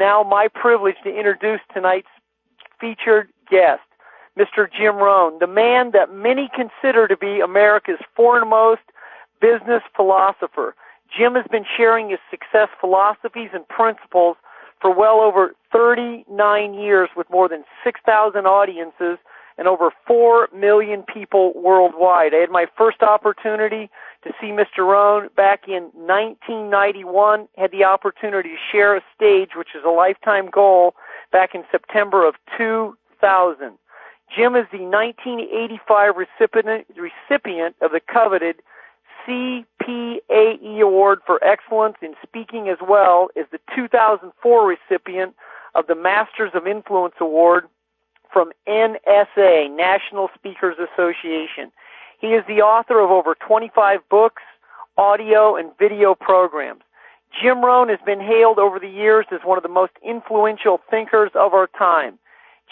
now my privilege to introduce tonight's featured guest, Mr. Jim Rohn, the man that many consider to be America's foremost business philosopher. Jim has been sharing his success philosophies and principles for well over 39 years with more than 6,000 audiences and over 4 million people worldwide. I had my first opportunity to see Mr. Rohn back in 1991, had the opportunity to share a stage, which is a lifetime goal, back in September of 2000. Jim is the 1985 recipient of the coveted CPAE Award for Excellence in Speaking, as well as the 2004 recipient of the Masters of Influence Award from NSA, National Speakers Association. He is the author of over 25 books, audio, and video programs. Jim Rohn has been hailed over the years as one of the most influential thinkers of our time.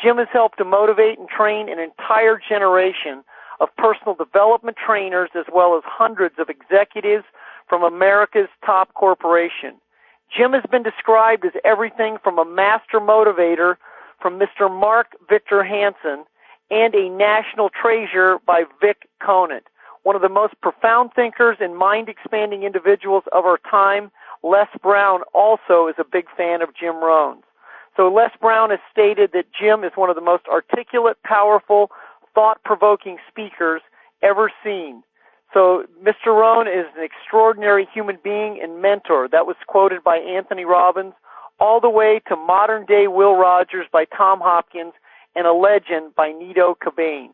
Jim has helped to motivate and train an entire generation of personal development trainers, as well as hundreds of executives from America's top corporation. Jim has been described as everything from a master motivator from Mr. Mark Victor Hansen and a national treasure by Vic Conant. One of the most profound thinkers and mind-expanding individuals of our time, Les Brown, also is a big fan of Jim Rohn's. So Les Brown has stated that Jim is one of the most articulate, powerful, thought-provoking speakers ever seen. So Mr. Rohn is an extraordinary human being and mentor. That was quoted by Anthony Robbins, all the way to modern-day Will Rogers by Tom Hopkins and a legend by Nito Cobain.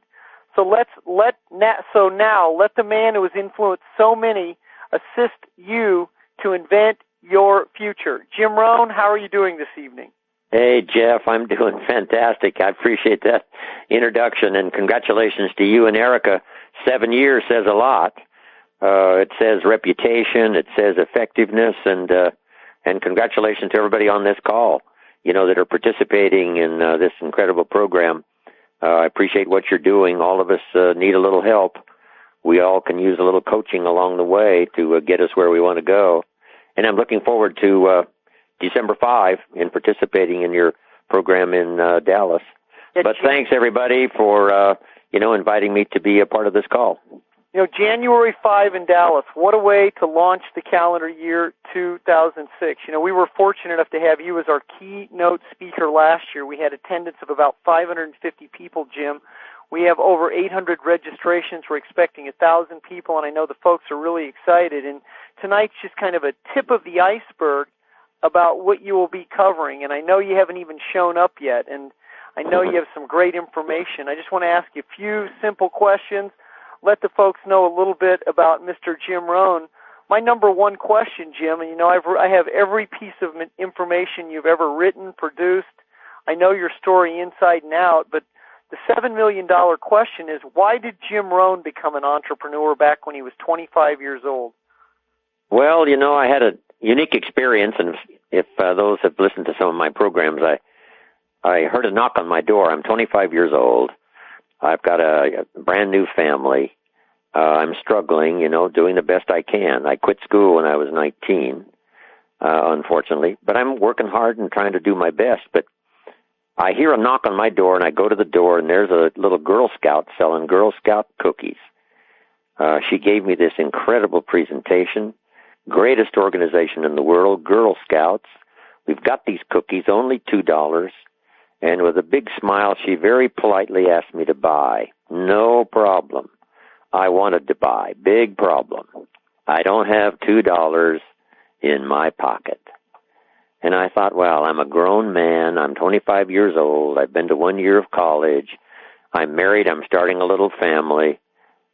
So now let the man who has influenced so many assist you to invent your future. Jim Rohn, how are you doing this evening? Hey, Jeff, I'm doing fantastic. I appreciate that introduction, and congratulations to you and Erica. 7 years says a lot. It says reputation, it says effectiveness, and congratulations to everybody on this call, that are participating in this incredible program. I appreciate what you're doing. All of us need a little help. We all can use a little coaching along the way to get us where we want to go. And I'm looking forward to December 5 in participating in your program in Dallas. But thanks, everybody, for, inviting me to be a part of this call. January 5 in Dallas, what a way to launch the calendar year 2006. We were fortunate enough to have you as our keynote speaker last year. We had attendance of about 550 people, Jim. We have over 800 registrations. We're expecting 1,000 people, and I know the folks are really excited. And tonight's just kind of a tip of the iceberg about what you will be covering. And I know you haven't even shown up yet, and I know you have some great information. I just want to ask you a few simple questions. Let the folks know a little bit about Mr. Jim Rohn. My number one question, Jim, and I have every piece of information you've ever written, produced. I know your story inside and out, but the $7 million question is, why did Jim Rohn become an entrepreneur back when he was 25 years old? Well, I had a unique experience, and if those have listened to some of my programs, I heard a knock on my door. I'm 25 years old. I've got a brand new family. I'm struggling, doing the best I can. I quit school when I was 19, unfortunately, but I'm working hard and trying to do my best. But I hear a knock on my door, and I go to the door, and there's a little Girl Scout selling Girl Scout cookies. She gave me this incredible presentation. Greatest organization in the world, Girl Scouts. We've got these cookies, only $2. And with a big smile, she very politely asked me to buy. No problem. I wanted to buy. Big problem. I don't have $2 in my pocket. And I thought, well, I'm a grown man. I'm 25 years old. I've been to 1 year of college. I'm married. I'm starting a little family.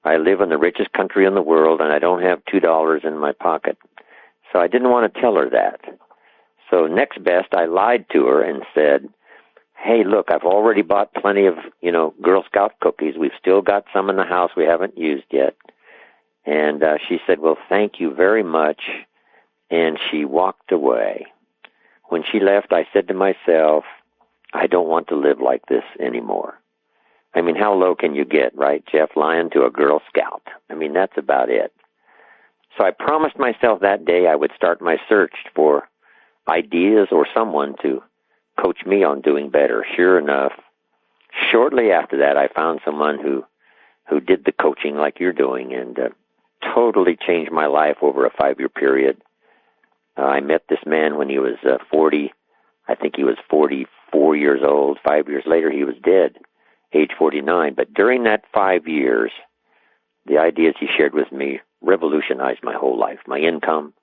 I live in the richest country in the world, and I don't have $2 in my pocket. So I didn't want to tell her that. So next best, I lied to her and said, hey, look, I've already bought plenty of, Girl Scout cookies. We've still got some in the house we haven't used yet. And she said, well, thank you very much. And she walked away. When she left, I said to myself, I don't want to live like this anymore. I mean, how low can you get, right, Jeff? Lying to a Girl Scout. I mean, that's about it. So I promised myself that day I would start my search for ideas or someone to coach me on doing better. Sure enough, shortly after that, I found someone who did the coaching like you're doing, and totally changed my life over a 5-year period. I met this man when he was 40. I think he was 44 years old. 5 years later, he was dead, age 49. But during that 5 years, the ideas he shared with me revolutionized my whole life, my income,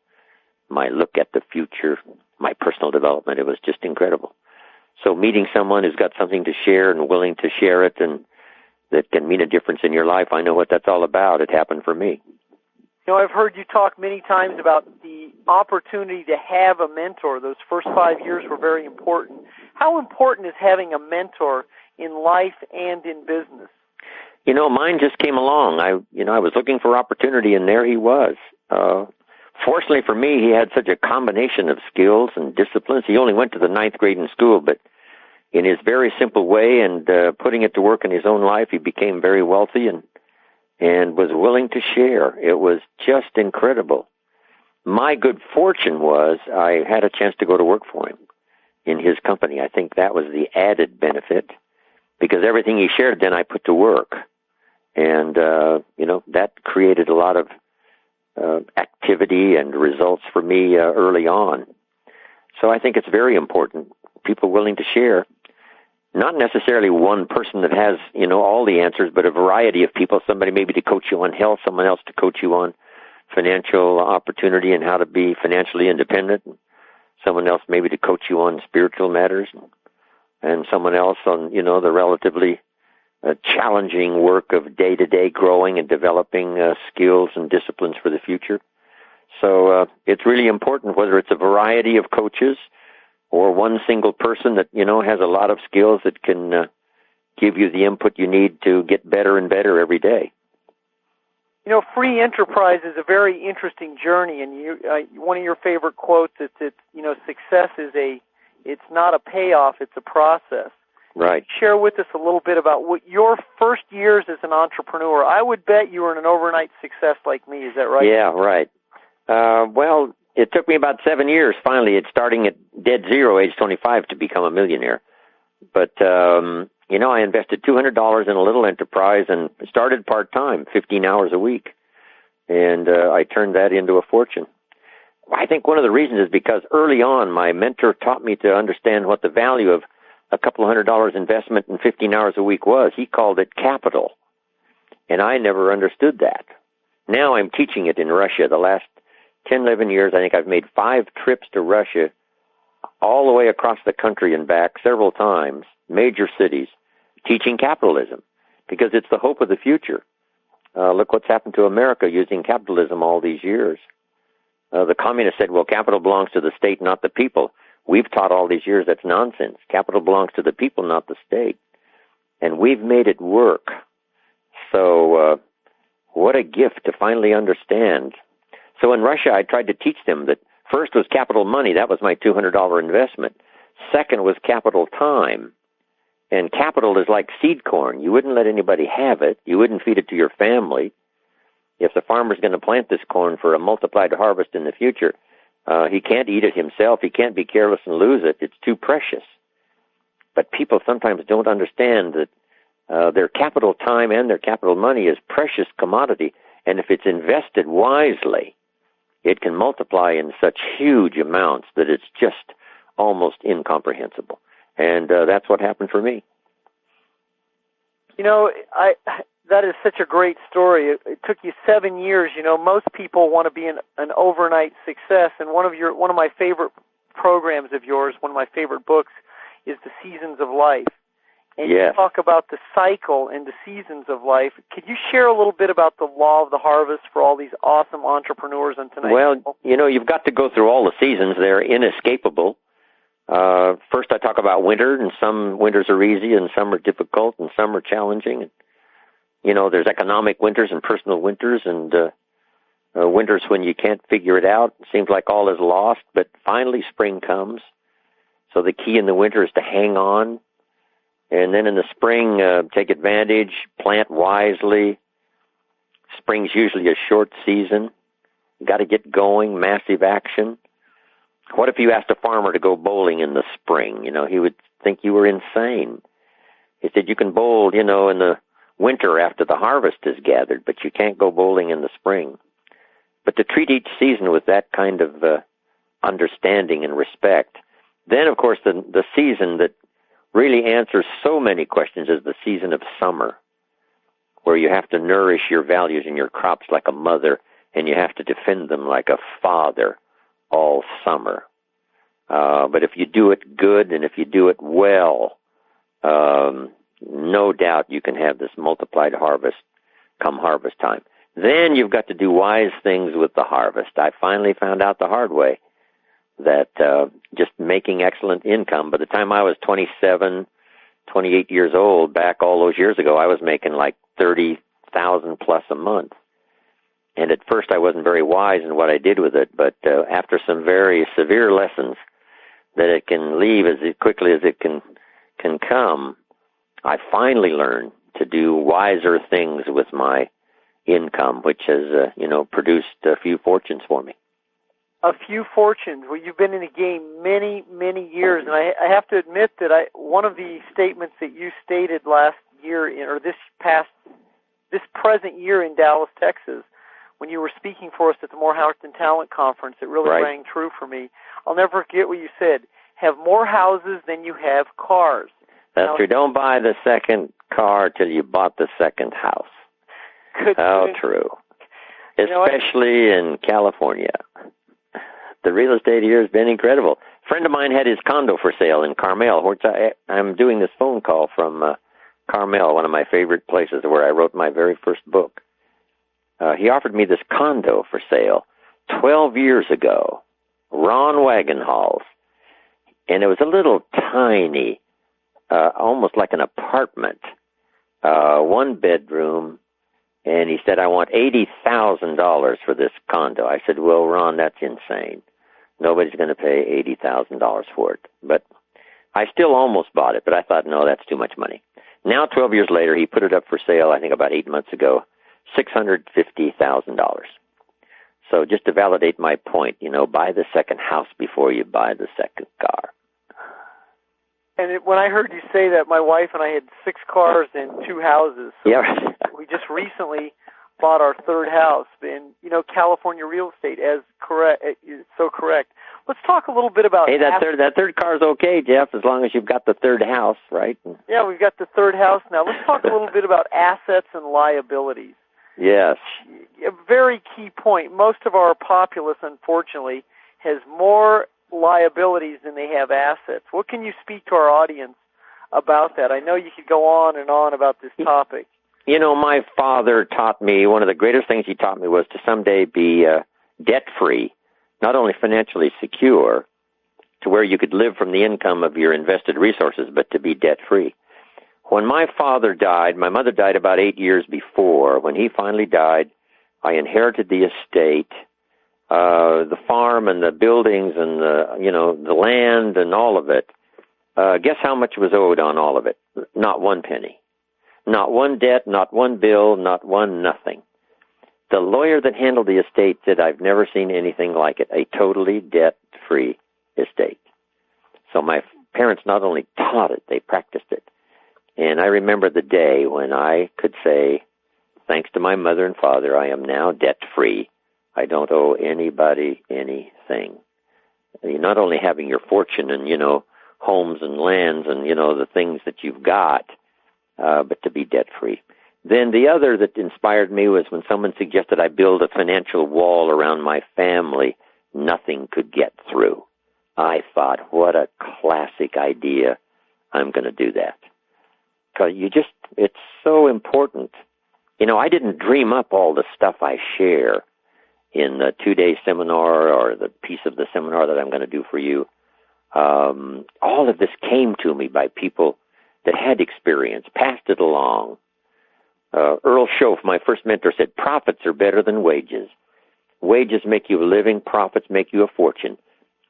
my look at the future, my personal development. It was just incredible. So meeting someone who's got something to share and willing to share it and that can mean a difference in your life, I know what that's all about. It happened for me. You know, I've heard you talk many times about the opportunity to have a mentor. Those first 5 years were very important. How important is having a mentor in life and in business? You know, mine just came along. I was looking for opportunity, and there he was. Fortunately for me, he had such a combination of skills and disciplines. He only went to the 9th grade in school, but in his very simple way and putting it to work in his own life, he became very wealthy and was willing to share. It was just incredible. My good fortune was I had a chance to go to work for him in his company. I think that was the added benefit, because everything he shared then I put to work. And, that created a lot of activity and results for me early on. So I think it's very important, people willing to share. Not necessarily one person that has, all the answers, but a variety of people, somebody maybe to coach you on health, someone else to coach you on financial opportunity and how to be financially independent, someone else maybe to coach you on spiritual matters, and someone else on, the relatively challenging work of day-to-day growing and developing skills and disciplines for the future. So it's really important, whether it's a variety of coaches or one single person that, has a lot of skills that can give you the input you need to get better and better every day. Free enterprise is a very interesting journey, and one of your favorite quotes is that, success is it's not a payoff, it's a process. Right. Share with us a little bit about what your first years as an entrepreneur. I would bet you were an overnight success like me. Is that right? Yeah, right. Well, it took me about 7 years, finally, starting at dead zero, age 25, to become a millionaire. But, I invested $200 in a little enterprise and started part-time, 15 hours a week. And I turned that into a fortune. I think one of the reasons is because early on, my mentor taught me to understand what the value of a couple of $100 investment in 15 hours a week was. He called it capital. And I never understood that. Now I'm teaching it in Russia. The last 10, 11 years, I think I've made 5 trips to Russia, all the way across the country and back several times, major cities, teaching capitalism, because it's the hope of the future. Look what's happened to America using capitalism all these years. The communists said, well, capital belongs to the state, not the people. We've taught all these years that's nonsense. Capital belongs to the people, not the state. And we've made it work. So what a gift to finally understand. So in Russia, I tried to teach them that first was capital money. That was my $200 investment. Second was capital time. And capital is like seed corn. You wouldn't let anybody have it. You wouldn't feed it to your family. If the farmer's going to plant this corn for a multiplied harvest in the future, he can't eat it himself. He can't be careless and lose it. It's too precious. But people sometimes don't understand that their capital time and their capital money is precious commodity. And if it's invested wisely, it can multiply in such huge amounts that it's just almost incomprehensible. And that's what happened for me. That is such a great story. It took you 7 years. Most people want to be an overnight success. And one of my favorite programs of yours, one of my favorite books, is The Seasons of Life. And yes. You talk about the cycle and the seasons of life. Could you share a little bit about the law of the harvest for all these awesome entrepreneurs on tonight's show? Well, you've got to go through all the seasons. They're inescapable. First, I talk about winter, and some winters are easy, and some are difficult, and some are challenging. There's economic winters and personal winters, and winters when you can't figure it out. It seems like all is lost, but finally spring comes. So the key in the winter is to hang on. And then in the spring, take advantage, plant wisely. Spring's usually a short season. You got to get going, massive action. What if you asked a farmer to go bowling in the spring? He would think you were insane. He said, you can bowl, in the winter after the harvest is gathered, but you can't go bowling in the spring. But to treat each season with that kind of understanding and respect. Then, of course, the season that really answers so many questions is the season of summer, where you have to nourish your values and your crops like a mother, and you have to defend them like a father all summer. But if you do it good and if you do it well, no doubt you can have this multiplied harvest come harvest time. Then you've got to do wise things with the harvest. I finally found out the hard way that just making excellent income, by the time I was 27, 28 years old, back all those years ago, I was making like $30,000 plus a month. And at first I wasn't very wise in what I did with it, but after some very severe lessons that it can leave as quickly as it can come, I finally learned to do wiser things with my income, which has, produced a few fortunes for me. A few fortunes. Well, you've been in the game many, many years, and I have to admit that one of the statements that you stated last year, or this present year in Dallas, Texas, when you were speaking for us at the Morehouston Talent Conference, it really rang true for me. I'll never forget what you said. Have more houses than you have cars. That's true. Don't buy the second car till you bought the second house. How true. Especially in California. The real estate here has been incredible. A friend of mine had his condo for sale in Carmel. I'm doing this phone call from Carmel, one of my favorite places where I wrote my very first book. He offered me this condo for sale 12 years ago, Rohn wagon hauls. And it was a little tiny, almost like an apartment, one bedroom. And he said, I want $80,000 for this condo. I said, well, Ron, that's insane. Nobody's going to pay $80,000 for it. But I still almost bought it, but I thought, no, that's too much money. Now, 12 years later, he put it up for sale, I think about 8 months ago, $650,000. So just to validate my point, buy the second house before you buy the second car. And when I heard you say that, my wife and I had 6 cars and 2 houses. So we just recently bought our third house. And, California real estate is so correct. Let's talk a little bit about... Hey, that third car's okay, Jeff, as long as you've got the third house, right? Yeah, we've got the third house now. Let's talk a little bit about assets and liabilities. Yes. A very key point. Most of our populace, unfortunately, has more liabilities than they have assets. What can you speak to our audience about that? I know you could go on and on about this topic. My father taught me, one of the greatest things he taught me was to someday be debt-free, not only financially secure, to where you could live from the income of your invested resources, but to be debt-free. When my father died, my mother died about 8 years before. When he finally died, I inherited the estate, the farm and the buildings and the land and all of it. Guess how much was owed on all of it? Not one penny. Not one debt, not one bill, not one nothing. The lawyer that handled the estate said, I've never seen anything like it, a totally debt-free estate. So my parents not only taught it, they practiced it. And I remember the day when I could say, thanks to my mother and father, I am now debt-free. I don't owe anybody anything. You're not only having your fortune and, homes and lands and, the things that you've got, but to be debt-free. Then the other that inspired me was when someone suggested I build a financial wall around my family, nothing could get through. I thought, what a classic idea. I'm going to do that. Because it's so important. I didn't dream up all the stuff I share in the 2-day seminar or the piece of the seminar that I'm going to do for you. All of this came to me by people that had experience, passed it along. Earl Schoaf, my first mentor, said, profits are better than wages. Wages make you a living, profits make you a fortune.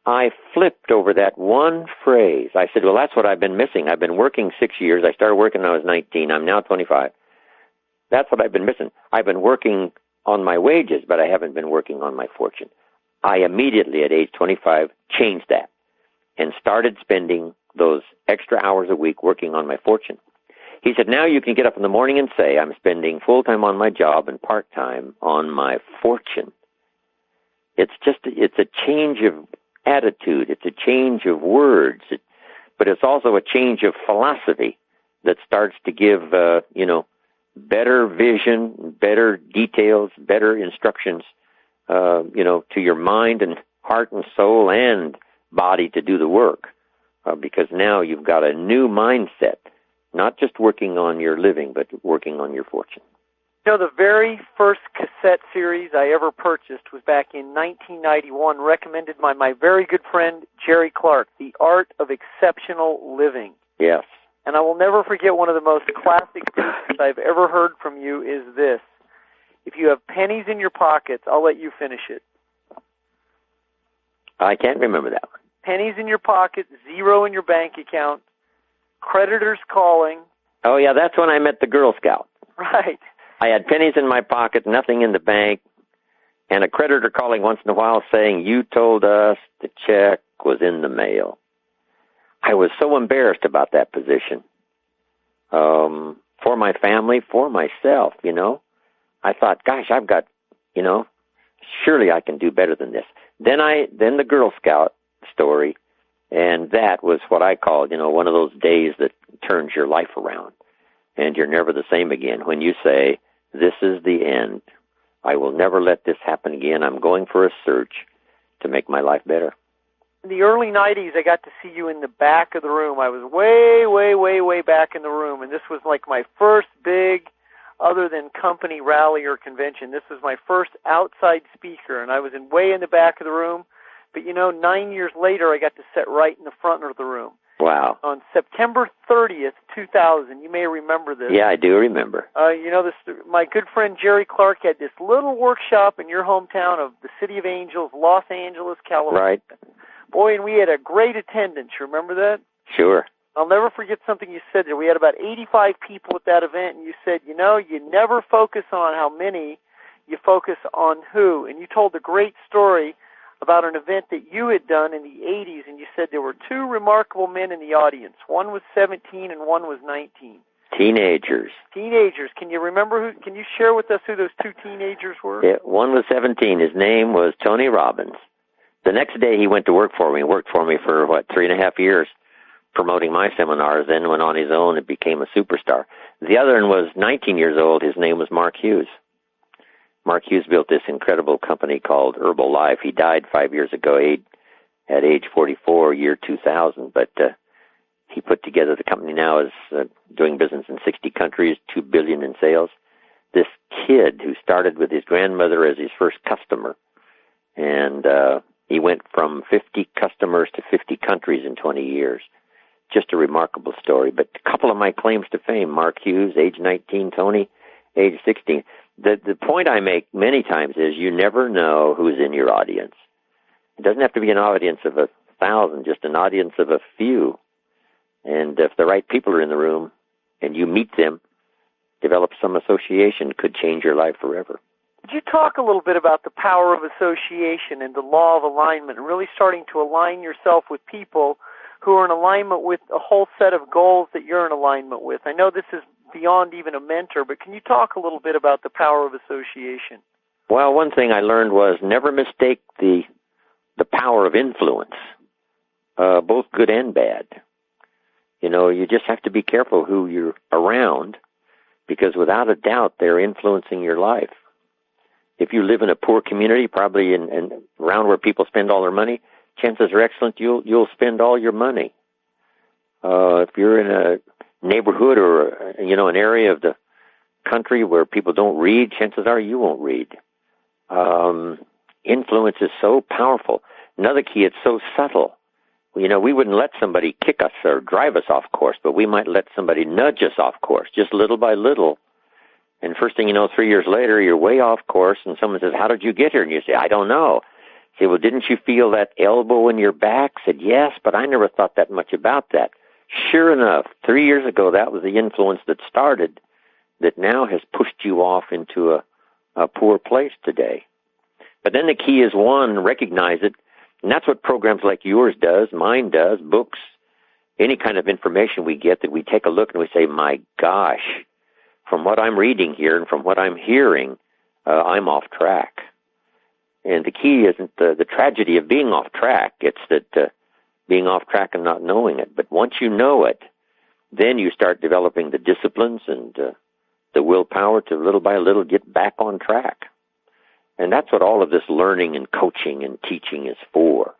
I flipped over that one phrase. I said, well, that's what I've been missing. I've been working 6 years. I started working when I was 19. I'm now 25. That's what I've been missing. I've been working on my wages, but I haven't been working on my fortune. I immediately at age 25 changed that and started spending those extra hours a week working on my fortune. He said, now you can get up in the morning and say, I'm spending full-time on my job and part-time on my fortune. It's a change of attitude. It's a change of words. But it's also a change of philosophy that starts to give, better vision, better details, better instructions, to your mind and heart and soul and body to do the work. Because now you've got a new mindset, not just working on your living, but working on your fortune. The very first cassette series I ever purchased was back in 1991, recommended by my very good friend Jerry Clark, The Art of Exceptional Living. Yes. And I will never forget one of the most classic statements I've ever heard from you is this: if you have pennies in your pockets, I'll let you finish it. I can't remember that one. Pennies in your pocket, zero in your bank account, creditors calling. Oh, yeah, that's when I met the Girl Scout. Right. I had pennies in my pocket, nothing in the bank, and a creditor calling once in a while saying, you told us the check was in the mail. I was so embarrassed about that position. For my family, for myself, I thought, gosh, I've got, surely I can do better than this. Then the Girl Scout story, and that was what I called, one of those days that turns your life around, and you're never the same again. When you say, this is the end, I will never let this happen again. I'm going for a search to make my life better. In the early 90s, I got to see you in the back of the room. I was way, way, way, way back in the room, and this was like my first big, other than company rally or convention, this was my first outside speaker, and I was way in the back of the room. But 9 years later, I got to sit right in the front of the room. Wow. On September 30th, 2000, you may remember this. Yeah, I do remember. My good friend Jerry Clark had this little workshop in your hometown of the City of Angels, Los Angeles, California. Right. Boy, and we had a great attendance. You remember that? Sure. I'll never forget something you said there. We had about 85 people at that event, and you said, you never focus on how many, you focus on who. And you told a great story about an event that you had done in the 80s, and you said there were two remarkable men in the audience. One was 17 and one was 19. Teenagers. Can you remember who? Can you share with us who those two teenagers were? Yeah, one was 17. His name was Tony Robbins. The next day he went to work for me. He worked for me for, 3.5 years promoting my seminars, then went on his own and became a superstar. The other one was 19 years old. His name was Mark Hughes. Mark Hughes built this incredible company called Herbalife. He died 5 years ago at age 44, year 2000, but he put together the company now is doing business in 60 countries, $2 billion in sales. This kid who started with his grandmother as his first customer, and he went from 50 customers to 50 countries in 20 years. Just a remarkable story. But a couple of my claims to fame, Mark Hughes, age 19, Tony, age 16. The point I make many times is you never know who's in your audience. It doesn't have to be an audience of 1,000, just an audience of a few. And if the right people are in the room and you meet them, develop some association, could change your life forever. Could you talk a little bit about the power of association and the law of alignment, and really starting to align yourself with people who are in alignment with a whole set of goals that you're in alignment with? I know this is beyond even a mentor, but can you talk a little bit about the power of association? Well, one thing I learned was never mistake the power of influence, both good and bad. You just have to be careful who you're around, because without a doubt, they're influencing your life. If you live in a poor community, probably in around where people spend all their money, chances are excellent you'll spend all your money. If you're in a neighborhood or an area of the country where people don't read, chances are you won't read. Influence is so powerful. Another key, it's so subtle. We wouldn't let somebody kick us or drive us off course, but we might let somebody nudge us off course, just little by little. And first thing you know, 3 years later, you're way off course, and someone says, how did you get here? And you say, I don't know. Say, well, didn't you feel that elbow in your back? Said, yes, but I never thought that much about that. Sure enough, 3 years ago, that was the influence that started that now has pushed you off into a poor place today. But then the key is, one, recognize it. And that's what programs like yours does, mine does, books, any kind of information we get, that we take a look and we say, my gosh, from what I'm reading here and from what I'm hearing, I'm off track. And the key isn't the tragedy of being off track. It's that being off track and not knowing it. But once you know it, then you start developing the disciplines and the willpower to little by little get back on track. And that's what all of this learning and coaching and teaching is for.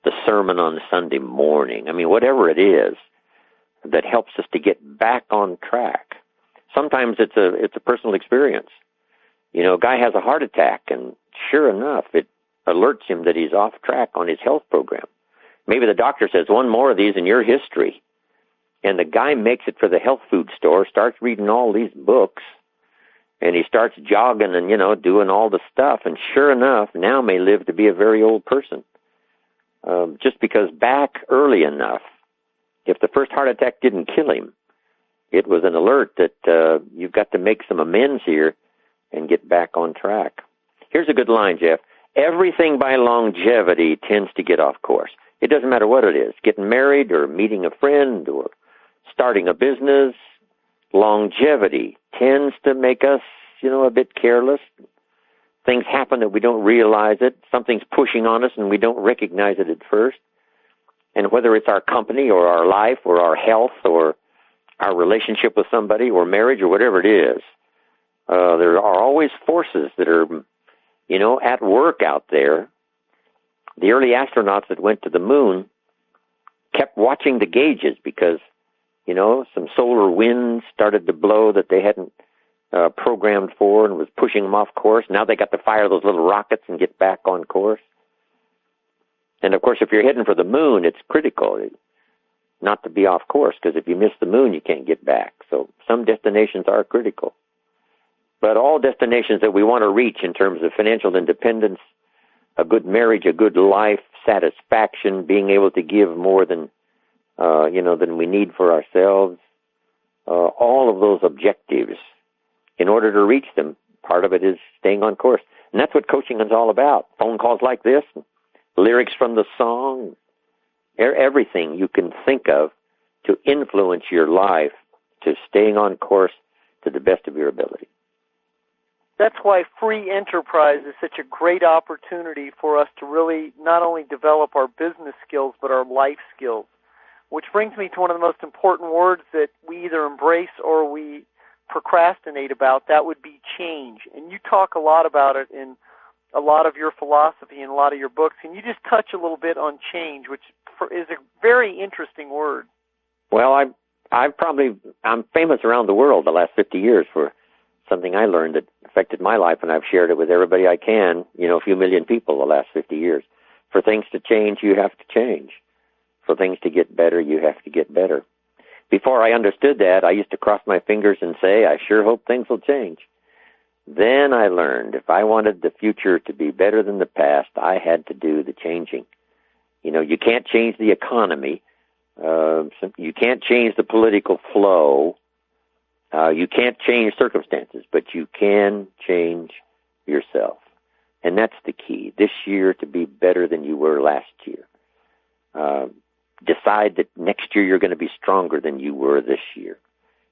The sermon on Sunday morning. I mean, whatever it is that helps us to get back on track. Sometimes it's a personal experience. You know, a guy has a heart attack, and sure enough, it alerts him that he's off track on his health program. Maybe the doctor says, one more of these in your history. And the guy makes it for the health food store, starts reading all these books, and he starts jogging and, doing all the stuff. And sure enough, now may live to be a very old person. Just because back early enough, if the first heart attack didn't kill him, it was an alert that you've got to make some amends here and get back on track. Here's a good line, Jeff. Everything by longevity tends to get off course. It doesn't matter what it is, getting married or meeting a friend or starting a business. Longevity tends to make us, a bit careless. Things happen that we don't realize it. Something's pushing on us and we don't recognize it at first. And whether it's our company or our life or our health or our relationship with somebody or marriage or whatever it is, there are always forces that are, at work out there. The early astronauts that went to the moon kept watching the gauges because, some solar winds started to blow that they hadn't programmed for and was pushing them off course. Now they got to fire those little rockets and get back on course. And, of course, if you're heading for the moon, it's critical not to be off course, because if you miss the moon, you can't get back. So some destinations are critical. But all destinations that we want to reach in terms of financial independence, a good marriage, a good life, satisfaction, being able to give more than we need for ourselves, all of those objectives, in order to reach them, part of it is staying on course. And that's what coaching is all about. Phone calls like this, lyrics from the song, everything you can think of to influence your life to staying on course to the best of your ability. That's why free enterprise is such a great opportunity for us to really not only develop our business skills, but our life skills. Which brings me to one of the most important words that we either embrace or we procrastinate about. That would be change. And you talk a lot about it in a lot of your philosophy and a lot of your books. Can you just touch a little bit on change, which is a very interesting word? Well, I'm famous around the world the last 50 years for something I learned that affected my life, and I've shared it with everybody I can, a few million people the last 50 years. For things to change, you have to change. For things to get better, you have to get better. Before I understood that, I used to cross my fingers and say, I sure hope things will change. Then I learned if I wanted the future to be better than the past, I had to do the changing. You can't change the economy. You can't change the political flow. You can't change circumstances, but you can change yourself. And that's the key. This year to be better than you were last year. Decide that next year you're going to be stronger than you were this year.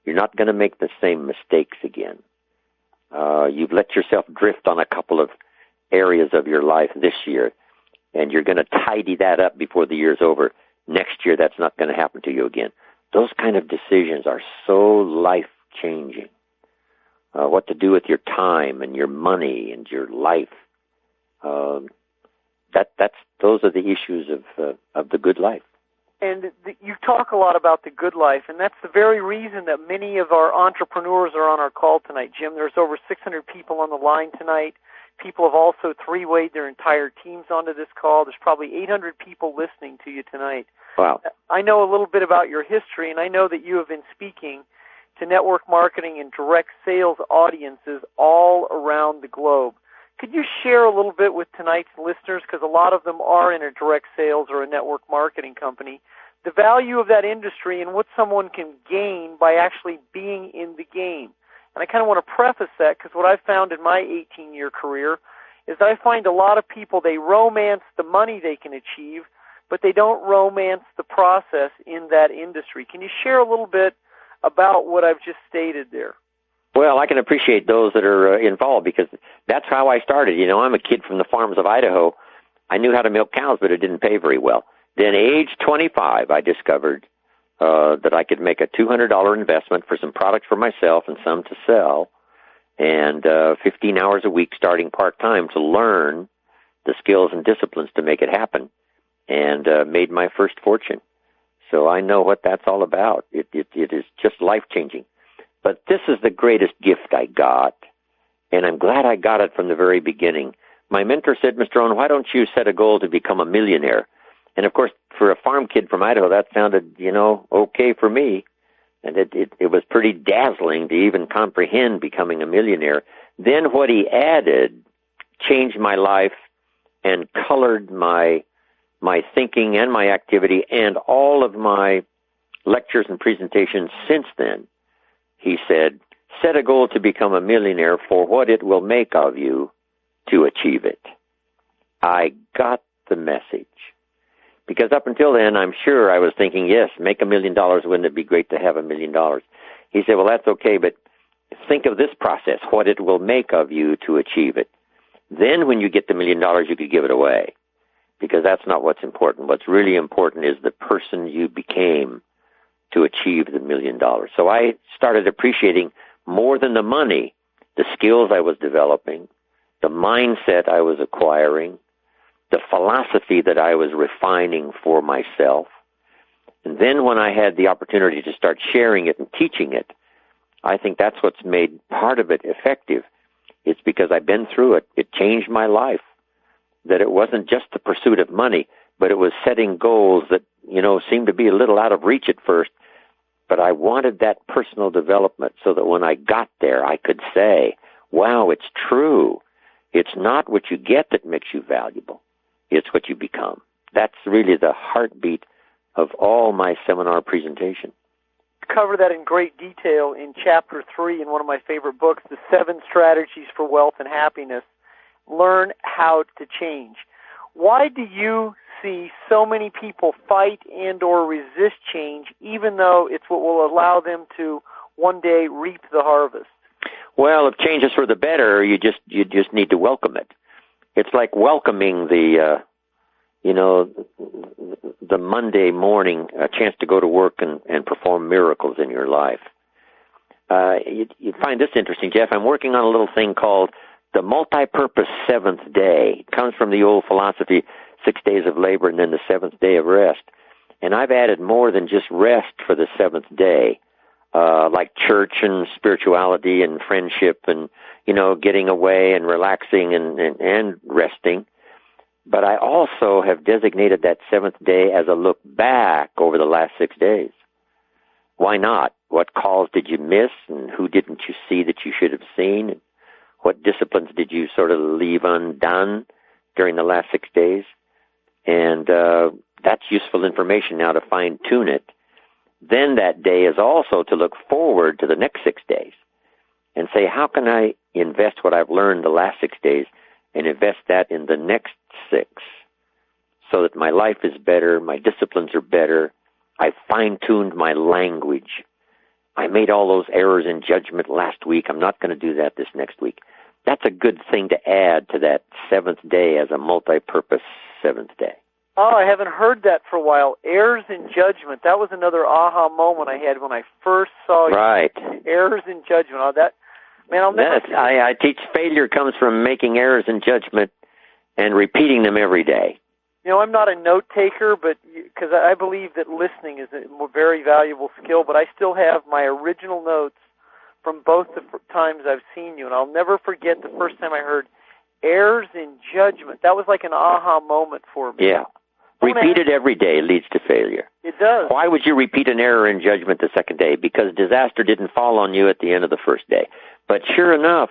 You're not going to make the same mistakes again. You've let yourself drift on a couple of areas of your life this year, and you're going to tidy that up before the year's over. Next year, that's not going to happen to you again. Those kind of decisions are so life-changing. What to do with your time and your money and your life. Those are the issues of the good life. And you talk a lot about the good life, and that's the very reason that many of our entrepreneurs are on our call tonight, Jim. There's over 600 people on the line tonight. People have also three-wayed their entire teams onto this call. There's probably 800 people listening to you tonight. Wow. I know a little bit about your history, and I know that you have been speaking to network marketing and direct sales audiences all around the globe. Could you share a little bit with tonight's listeners, because a lot of them are in a direct sales or a network marketing company, the value of that industry and what someone can gain by actually being in the game? And I kind of want to preface that because what I've found in my 18-year career is I find a lot of people, they romance the money they can achieve, but they don't romance the process in that industry. Can you share a little bit about what I've just stated there? Well, I can appreciate those that are involved because that's how I started. I'm a kid from the farms of Idaho. I knew how to milk cows, but it didn't pay very well. Then age 25, I discovered that I could make a $200 investment for some products for myself and some to sell, and 15 hours a week starting part-time to learn the skills and disciplines to make it happen, and made my first fortune. So I know what that's all about. It is just life-changing. But this is the greatest gift I got, and I'm glad I got it from the very beginning. My mentor said, Mr. Rohn, why don't you set a goal to become a millionaire? And, of course, for a farm kid from Idaho, that sounded, okay for me. And it was pretty dazzling to even comprehend becoming a millionaire. Then what he added changed my life and colored my thinking and my activity and all of my lectures and presentations since then. He said, set a goal to become a millionaire for what it will make of you to achieve it. I got the message. Because up until then, I'm sure I was thinking, yes, make $1 million. Wouldn't it be great to have $1 million? He said, well, that's okay, but think of this process, what it will make of you to achieve it. Then when you get the $1 million, you could give it away. Because that's not what's important. What's really important is the person you became to achieve the $1 million. So I started appreciating more than the money, the skills I was developing, the mindset I was acquiring, the philosophy that I was refining for myself. And then when I had the opportunity to start sharing it and teaching it, I think that's what's made part of it effective. It's because I've been through it. It changed my life. That it wasn't just the pursuit of money, but it was setting goals that, seemed to be a little out of reach at first. But I wanted that personal development so that when I got there, I could say, wow, it's true. It's not what you get that makes you valuable. It's what you become. That's really the heartbeat of all my seminar presentation. Cover that in great detail in Chapter 3 in one of my favorite books, The 7 Strategies for Wealth and Happiness. Learn how to change. Why do you see so many people fight and or resist change, even though it's what will allow them to one day reap the harvest? Well, if change is for the better, you just need to welcome it. It's like welcoming the Monday morning, a chance to go to work and perform miracles in your life. You find this interesting, Jeff. I'm working on a little thing called the multi-purpose seventh day. It comes from the old philosophy, 6 days of labor and then the seventh day of rest. And I've added more than just rest for the seventh day, like church and spirituality and friendship and, getting away and relaxing and resting. But I also have designated that seventh day as a look back over the last 6 days. Why not? What calls did you miss and who didn't you see that you should have seen? What disciplines did you sort of leave undone during the last 6 days? And that's useful information now to fine-tune it. Then that day is also to look forward to the next 6 days and say, how can I invest what I've learned the last 6 days and invest that in the next 6 so that my life is better, my disciplines are better, I fine-tuned my language. I made all those errors in judgment last week. I'm not going to do that this next week. That's a good thing to add to that seventh day as a multi-purpose seventh day. Oh, I haven't heard that for a while. Errors in judgment. That was another aha moment I had when I first saw you. Right. Errors in judgment. Oh, that, man, I'll never... I teach failure comes from making errors in judgment and repeating them every day. I'm not a note taker, but because I believe that listening is a very valuable skill, but I still have my original notes from both the times I've seen you, and I'll never forget the first time I heard errors in judgment. That was like an aha moment for me. Yeah. Repeat it every day leads to failure. It does. Why would you repeat an error in judgment the second day? Because disaster didn't fall on you at the end of the first day. But sure enough,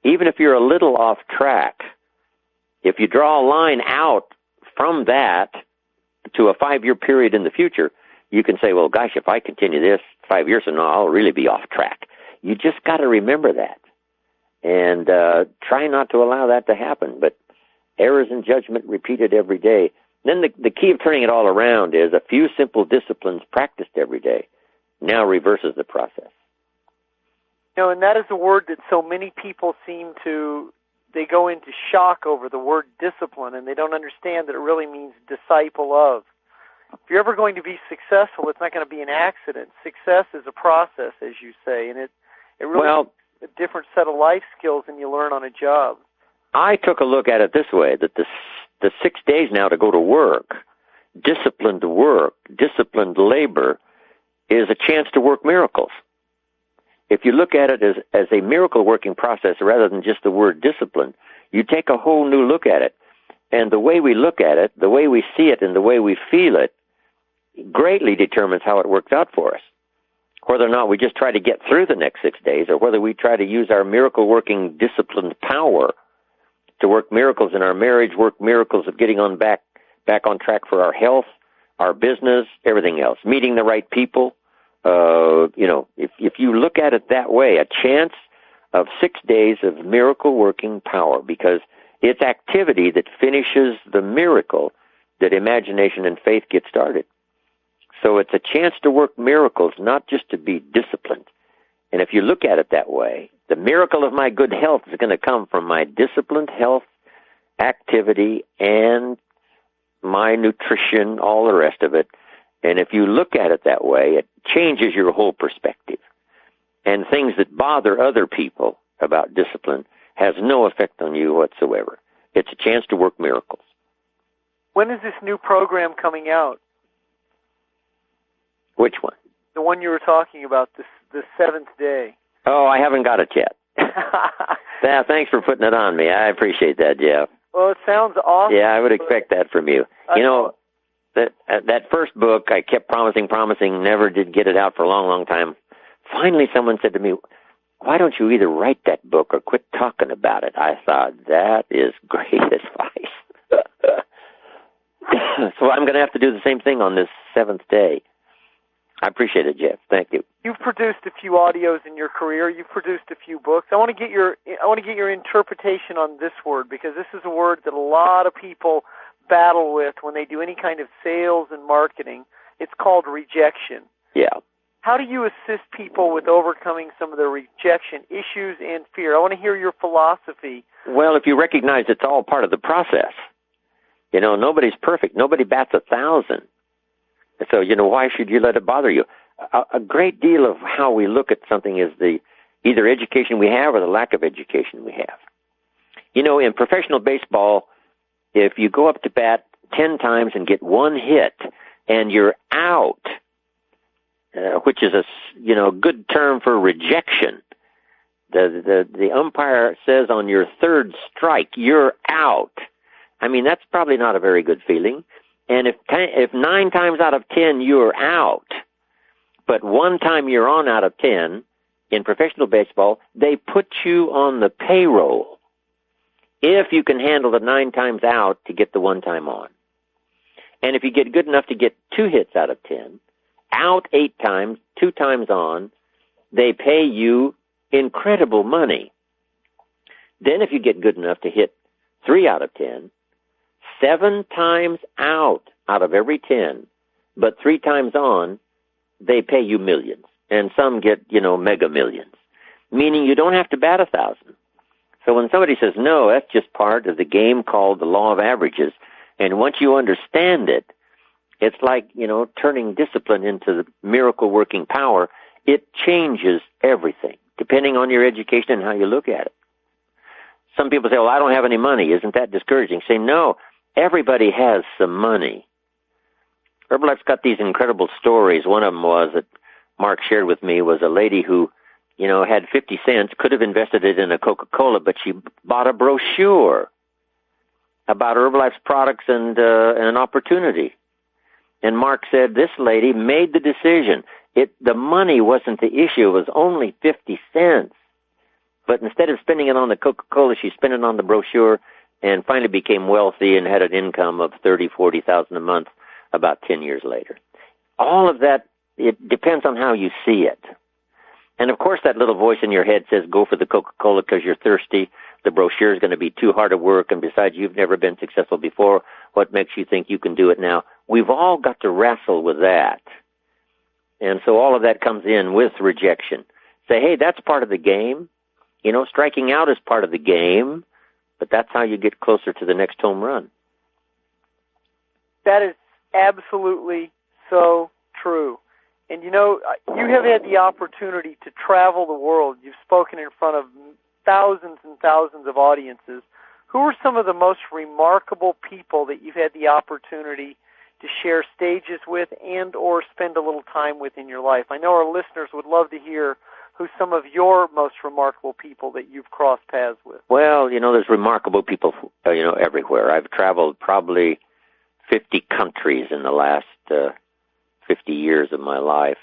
even if you're a little off track, if you draw a line out from that to a 5-year period in the future, you can say, well, gosh, if I continue this 5 years from now, I'll really be off track. You just got to remember that. and try not to allow that to happen. But errors in judgment repeated every day. Then the key of turning it all around is a few simple disciplines practiced every day now reverses the process. And that is a word that so many people they go into shock over the word discipline, and they don't understand that it really means disciple of. If you're ever going to be successful, it's not going to be an accident. Success is a process, as you say, and it really is a different set of life skills than you learn on a job. I took a look at it this way, that the 6 days now to go to work, disciplined labor, is a chance to work miracles. If you look at it as a miracle-working process rather than just the word discipline, you take a whole new look at it. And the way we look at it, the way we see it, and the way we feel it greatly determines how it works out for us. Whether or not we just try to get through the next 6 days, or whether we try to use our miracle-working disciplined power to work miracles in our marriage, work miracles of getting back on track for our health, our business, everything else, meeting the right people. If you look at it that way, a chance of 6 days of miracle-working power, because it's activity that finishes the miracle that imagination and faith get started. So it's a chance to work miracles, not just to be disciplined. And if you look at it that way, the miracle of my good health is going to come from my disciplined health, activity, and my nutrition, all the rest of it. And if you look at it that way, it changes your whole perspective. And things that bother other people about discipline has no effect on you whatsoever. It's a chance to work miracles. When is this new program coming out? Which one? The one you were talking about, the seventh day. Oh, I haven't got it yet. Yeah, thanks for putting it on me. I appreciate that, Jeff. Well, it sounds awesome. Yeah, I would expect that from you. That first book, I kept promising, never did get it out for a long, long time. Finally, someone said to me, why don't you either write that book or quit talking about it? I thought, that is great advice. So I'm going to have to do the same thing on this seventh day. I appreciate it, Jeff. Thank you. You've produced a few audios in your career. You've produced a few books. I want to get your interpretation on this word, because this is a word that a lot of people battle with when they do any kind of sales and marketing. It's called rejection. Yeah. How do you assist people with overcoming some of their rejection issues and fear? I want to hear your philosophy. Well, if you recognize it's all part of the process. Nobody's perfect. Nobody bats 1,000. So, why should you let it bother you? A great deal of how we look at something is the either education we have or the lack of education we have. In professional baseball, if you go up to bat 10 times and get one hit and you're out, which is a good term for rejection, the umpire says on your third strike, you're out. I mean, that's probably not a very good feeling. And if 9 times out of 10 you're out, but one time you're on out of 10, in professional baseball, they put you on the payroll if you can handle the 9 times out to get the 1 time on. And if you get good enough to get 2 hits out of 10, out 8 times, 2 times on, they pay you incredible money. Then if you get good enough to hit 3 out of 10, 7 times out of every 10, but 3 times on, they pay you millions. And some get, mega millions. Meaning you don't have to bat 1,000. So when somebody says, no, that's just part of the game called the law of averages, and once you understand it, it's like, turning discipline into the miracle-working power. It changes everything, depending on your education and how you look at it. Some people say, well, I don't have any money. Isn't that discouraging? Say, no, everybody has some money. Herbalife's got these incredible stories. One of them was that Mark shared with me was a lady who, had 50 cents, could have invested it in a Coca-Cola, but she bought a brochure about Herbalife's products and an opportunity. And Mark said this lady made the decision. The money wasn't the issue. It was only 50 cents. But instead of spending it on the Coca-Cola, she spent it on the brochure and finally became wealthy and had an income of $30,000, $40,000 a month about 10 years later. All of that, it depends on how you see it. And, of course, that little voice in your head says, go for the Coca-Cola because you're thirsty. The brochure is going to be too hard to work, and besides, you've never been successful before. What makes you think you can do it now? We've all got to wrestle with that. And so all of that comes in with rejection. Say, hey, that's part of the game. Striking out is part of the game, but that's how you get closer to the next home run. That is absolutely so true. And you have had the opportunity to travel the world. You've spoken in front of thousands and thousands of audiences. Who are some of the most remarkable people that you've had the opportunity to share stages with and or spend a little time with in your life? I know our listeners would love to hear who some of your most remarkable people that you've crossed paths with. Well, there's remarkable people, everywhere. I've traveled probably 50 countries in the last 50 years of my life.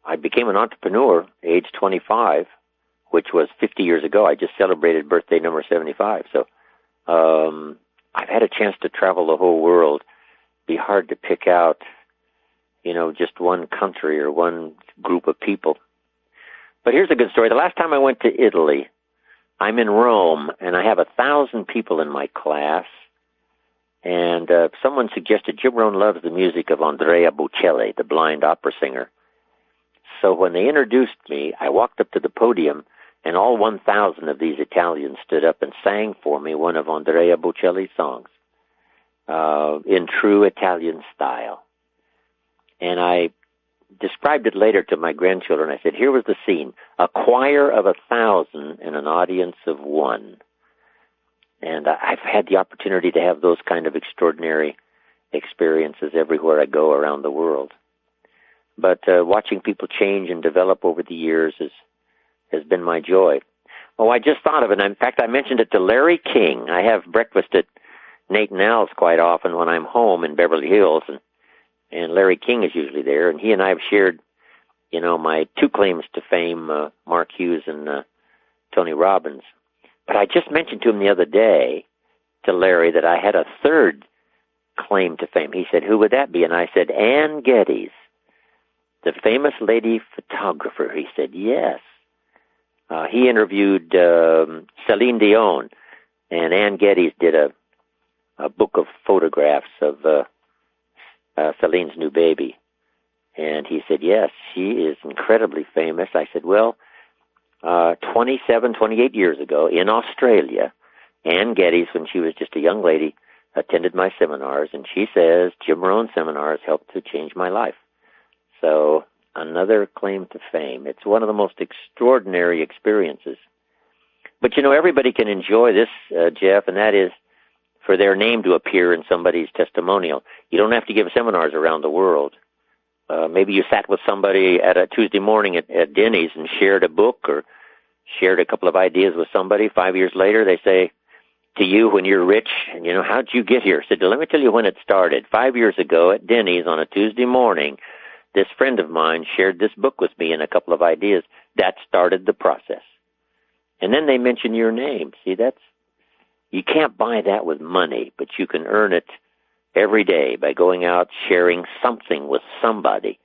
I became an entrepreneur age 25, which was 50 years ago. I just celebrated birthday number 75. So I've had a chance to travel the whole world. Be hard to pick out, just one country or one group of people. But here's a good story. The last time I went to Italy, I'm in Rome, and I have 1,000 people in my class. And someone suggested Jim Rohn loves the music of Andrea Bocelli, the blind opera singer. So when they introduced me, I walked up to the podium, and all 1,000 of these Italians stood up and sang for me one of Andrea Bocelli's songs in true Italian style. And I described it later to my grandchildren. I said, here was the scene, a choir of 1,000 and an audience of one. And I've had the opportunity to have those kind of extraordinary experiences everywhere I go around the world. But watching people change and develop over the years has been my joy. Oh, I just thought of it. In fact, I mentioned it to Larry King. I have breakfast at Nate and Al's quite often when I'm home in Beverly Hills, and Larry King is usually there. And he and I have shared, my two claims to fame, Mark Hughes and Tony Robbins. But I just mentioned to him the other day, to Larry, that I had a third claim to fame. He said, who would that be? And I said, Ann Geddes, the famous lady photographer. He said, yes. He interviewed Celine Dion, and Ann Geddes did a book of photographs of Celine's new baby. And he said, yes, she is incredibly famous. I said, well, 28 years ago in Australia, Ann Geddes, when she was just a young lady, attended my seminars, and she says Jim Rohn seminars helped to change my life. So another claim to fame. It's one of the most extraordinary experiences. But, everybody can enjoy this, Jeff, and that is for their name to appear in somebody's testimonial. You don't have to give seminars around the world. Maybe you sat with somebody at a Tuesday morning at Denny's and shared a book or shared a couple of ideas with somebody. 5 years later, they say to you when you're rich, and how'd you get here? I said, let me tell you when it started. 5 years ago at Denny's on a Tuesday morning, this friend of mine shared this book with me and a couple of ideas. That started the process. And then they mention your name. See, you can't buy that with money, but you can earn it every day by going out sharing something with somebody,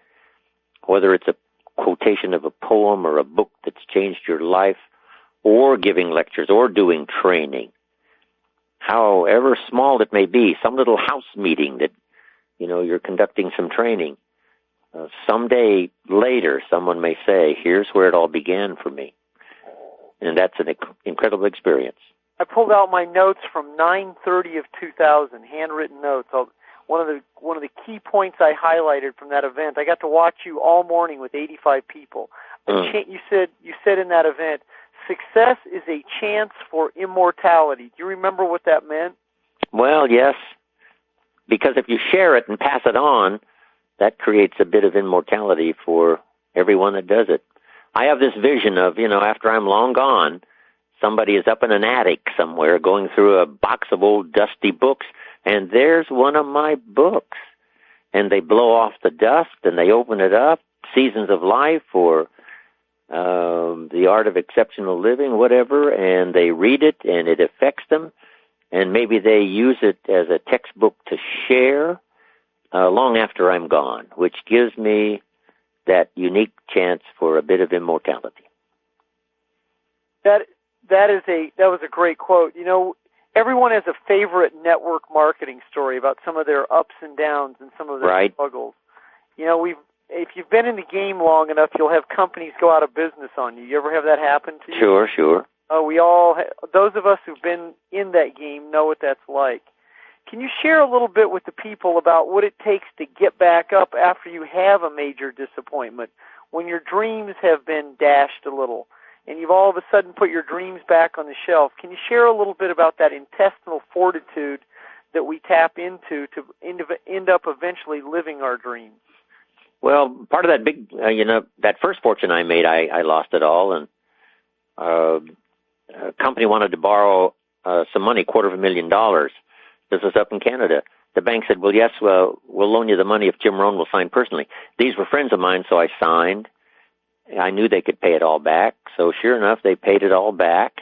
whether it's a quotation of a poem or a book that's changed your life, or giving lectures or doing training. However small it may be, some little house meeting that, you're conducting some training. Someday later, someone may say, here's where it all began for me. And that's an incredible experience. I pulled out my notes from 9/30 of 2000, handwritten notes. One of the key points I highlighted from that event. I got to watch you all morning with 85 people. You said in that event, success is a chance for immortality. Do you remember what that meant? Well, yes, because if you share it and pass it on, that creates a bit of immortality for everyone that does it. I have this vision of, after I'm long gone, somebody is up in an attic somewhere going through a box of old dusty books, and there's one of my books. And they blow off the dust, and they open it up, Seasons of Life or The Art of Exceptional Living, whatever, and they read it, and it affects them, and maybe they use it as a textbook to share long after I'm gone, which gives me that unique chance for a bit of immortality. That was a great quote. You know, everyone has a favorite network marketing story about some of their ups and downs and some of their struggles. You know, if you've been in the game long enough, you'll have companies go out of business on you. You ever have that happen to you? Sure. Those of us who've been in that game know what that's like. Can you share a little bit with the people about what it takes to get back up after you have a major disappointment, when your dreams have been dashed a little, and you've all of a sudden put your dreams back on the shelf? Can you share a little bit about that intestinal fortitude that we tap into to end up eventually living our dreams? Well, part of that big, that first fortune I made, I lost it all, and a company wanted to borrow some money, $250,000. This was up in Canada. The bank said, well, yes, we'll loan you the money if Jim Rohn will sign personally. These were friends of mine, so I signed. I knew they could pay it all back, so sure enough, they paid it all back.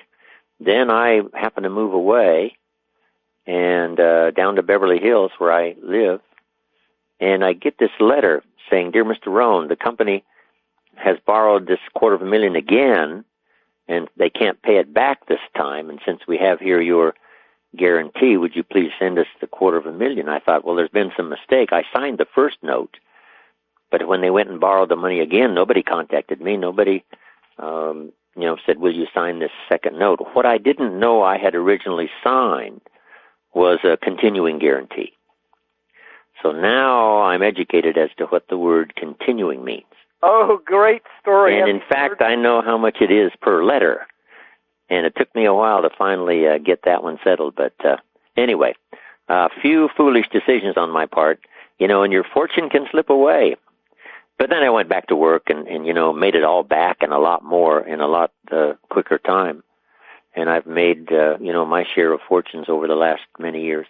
Then I happened to move away and down to Beverly Hills, where I live, and I get this letter saying, Dear Mr. Rohn, the company has borrowed this $250,000 again, and they can't pay it back this time, and since we have here your guarantee, would you please send us the $250,000? I thought, well, there's been some mistake. I signed the first note, but when they went and borrowed the money again, nobody contacted me. Nobody, said, will you sign this second note? What I didn't know I had originally signed was a continuing guarantee. So now I'm educated as to what the word continuing means. Oh, great story. And in fact, I know how much it is per letter. And it took me a while to finally get that one settled. But anyway, a few foolish decisions on my part, and your fortune can slip away. But then I went back to work and made it all back and a lot more in a lot quicker time. And I've made, my share of fortunes over the last many years.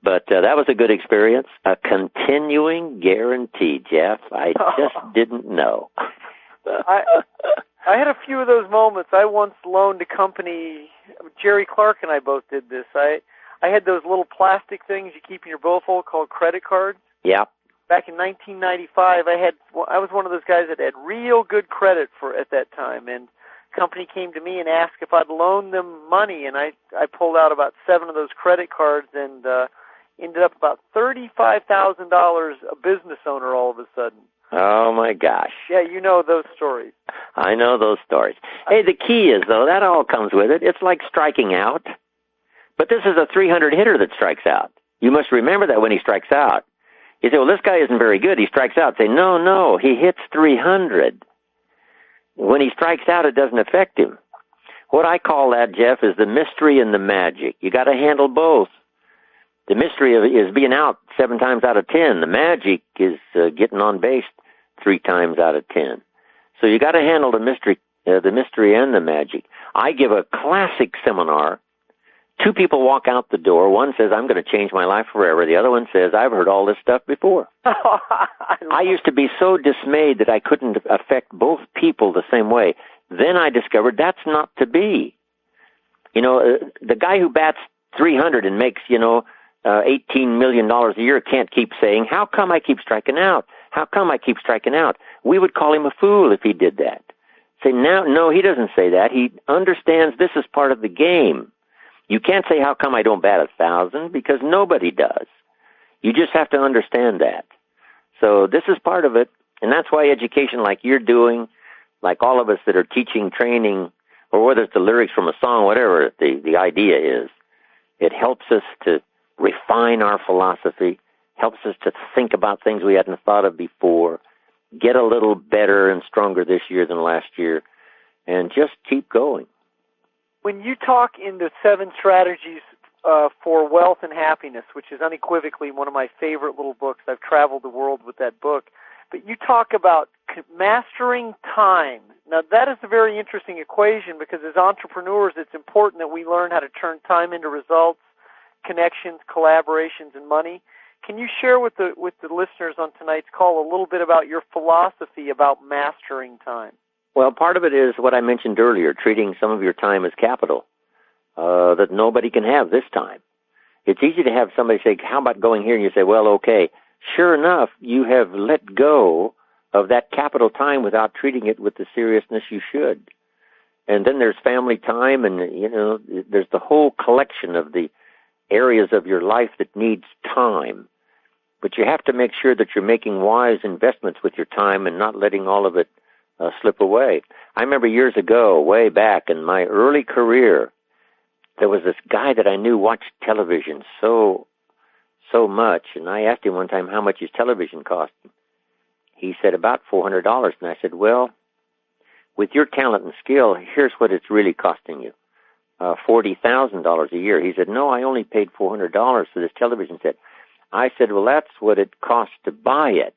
But that was a good experience. A continuing guarantee, Jeff. I just didn't know. I had a few of those moments. I once loaned a company, Jerry Clark and I both did this. I had those little plastic things you keep in your billfold called credit cards. Yeah. Back in 1995, I was one of those guys that had real good credit at that time, and company came to me and asked if I'd loan them money, and I pulled out about 7 of those credit cards and ended up about $35,000 a business owner all of a sudden. Oh, my gosh. Yeah, you know those stories. I know those stories. Hey, the key is, though, that all comes with it. It's like striking out. But this is a 300 hitter that strikes out. You must remember that when he strikes out. You say, well, this guy isn't very good. He strikes out. Say, no, he hits 300. When he strikes out, it doesn't affect him. What I call that, Jeff, is the mystery and the magic. You got to handle both. The mystery is being out 7 times out of 10. The magic is getting on base 3 times out of 10. So you got to handle the mystery and the magic. I give a classic seminar. 2 people walk out the door. One says, I'm going to change my life forever. The other one says, I've heard all this stuff before. I used to be so dismayed that I couldn't affect both people the same way. Then I discovered that's not to be. The guy who bats 300 and makes, $18 million a year can't keep saying, how come I keep striking out? How come I keep striking out? We would call him a fool if he did that. Say, no, he doesn't say that. He understands this is part of the game. You can't say, how come I don't bat 1,000? Because nobody does. You just have to understand that. So this is part of it, and that's why education like you're doing, like all of us that are teaching, training, or whether it's the lyrics from a song, whatever the idea is, it helps us to refine our philosophy, helps us to think about things we hadn't thought of before, get a little better and stronger this year than last year, and just keep going. When you talk in the 7 strategies for wealth and happiness, which is unequivocally one of my favorite little books, I've traveled the world with that book, but you talk about mastering time. Now, that is a very interesting equation because as entrepreneurs, it's important that we learn how to turn time into results, connections, collaborations, and money. Can you share with the listeners on tonight's call a little bit about your philosophy about mastering time? Well, part of it is what I mentioned earlier, treating some of your time as capital that nobody can have this time. It's easy to have somebody say, how about going here? And you say, well, okay. Sure enough, you have let go of that capital time without treating it with the seriousness you should. And then there's family time, and, there's the whole collection of the areas of your life that needs time. But you have to make sure that you're making wise investments with your time and not letting all of it slip away. I remember years ago, way back in my early career, there was this guy that I knew watched television so much, and I asked him one time how much his television cost. He said about $400, and I said, well, with your talent and skill, here's what it's really costing you, $40,000 a year. He said, no, I only paid $400 for this television set. I said, well, that's what it costs to buy it.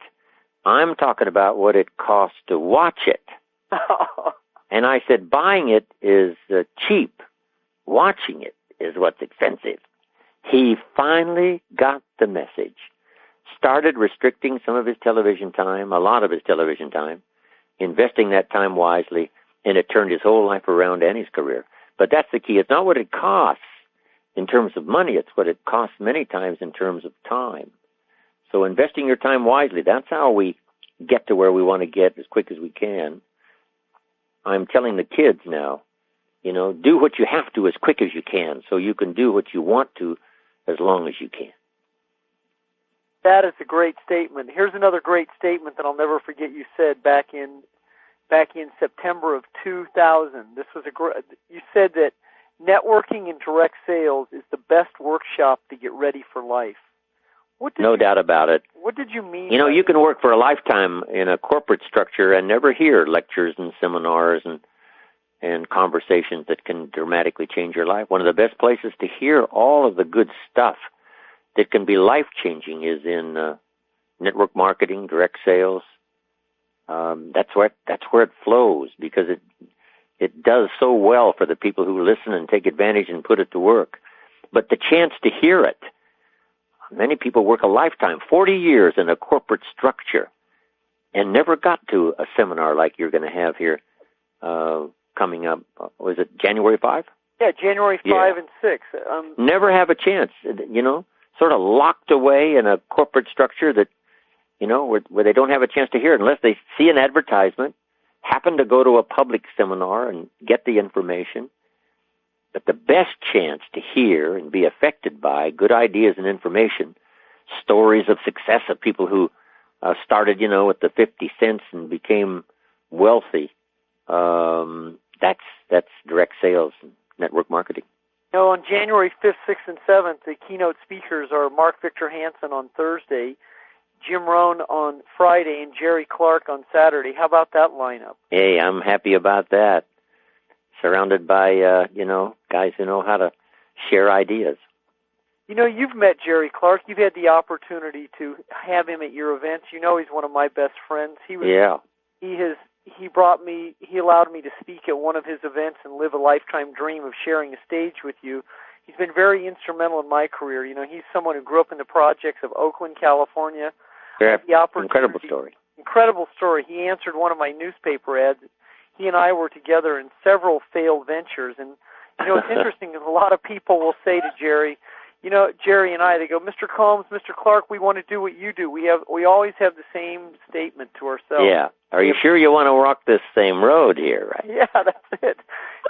I'm talking about what it costs to watch it. And I said, buying it is cheap. Watching it is what's expensive. He finally got the message, started restricting some of his television time, a lot of his television time, investing that time wisely, and it turned his whole life around and his career. But that's the key. It's not what it costs in terms of money. It's what it costs many times in terms of time. So investing your time wisely, that's how we get to where we want to get as quick as we can. I'm telling the kids now, do what you have to as quick as you can so you can do what you want to as long as you can. That is a great statement. Here's another great statement that I'll never forget you said back in September of 2000. You said that networking and direct sales is the best workshop to get ready for life. No doubt about it. What did you mean? You can work for a lifetime in a corporate structure and never hear lectures and seminars and conversations that can dramatically change your life. One of the best places to hear all of the good stuff that can be life-changing is in network marketing, direct sales. That's where it flows, because it does so well for the people who listen and take advantage and put it to work. But the chance to hear it, many people work a lifetime, 40 years in a corporate structure, and never got to a seminar like you're going to have here coming up. Was it January 5? Yeah, January 5 and 6. Never have a chance, sort of locked away in a corporate structure that, where they don't have a chance to hear it unless they see an advertisement, happen to go to a public seminar and get the information. But the best chance to hear and be affected by good ideas and information, stories of success of people who started, with the 50 cents and became wealthy, that's direct sales and network marketing. On January 5th, 6th, and 7th, the keynote speakers are Mark Victor Hansen on Thursday, Jim Rohn on Friday, and Jerry Clark on Saturday. How about that lineup? Hey, I'm happy about that. Surrounded by, guys who know how to share ideas. You've met Jerry Clark. You've had the opportunity to have him at your events. He's one of my best friends. He allowed me to speak at one of his events and live a lifetime dream of sharing a stage with you. He's been very instrumental in my career. He's someone who grew up in the projects of Oakland, California. Yeah, incredible story. Incredible story. He answered one of my newspaper ads. He and I were together in several failed ventures. And, it's interesting because a lot of people will say to Jerry, Jerry and I, they go, Mr. Combs, Mr. Clark, we want to do what you do. We always have the same statement to ourselves. Yeah. Are you sure you want to walk this same road here, right? Yeah, that's it.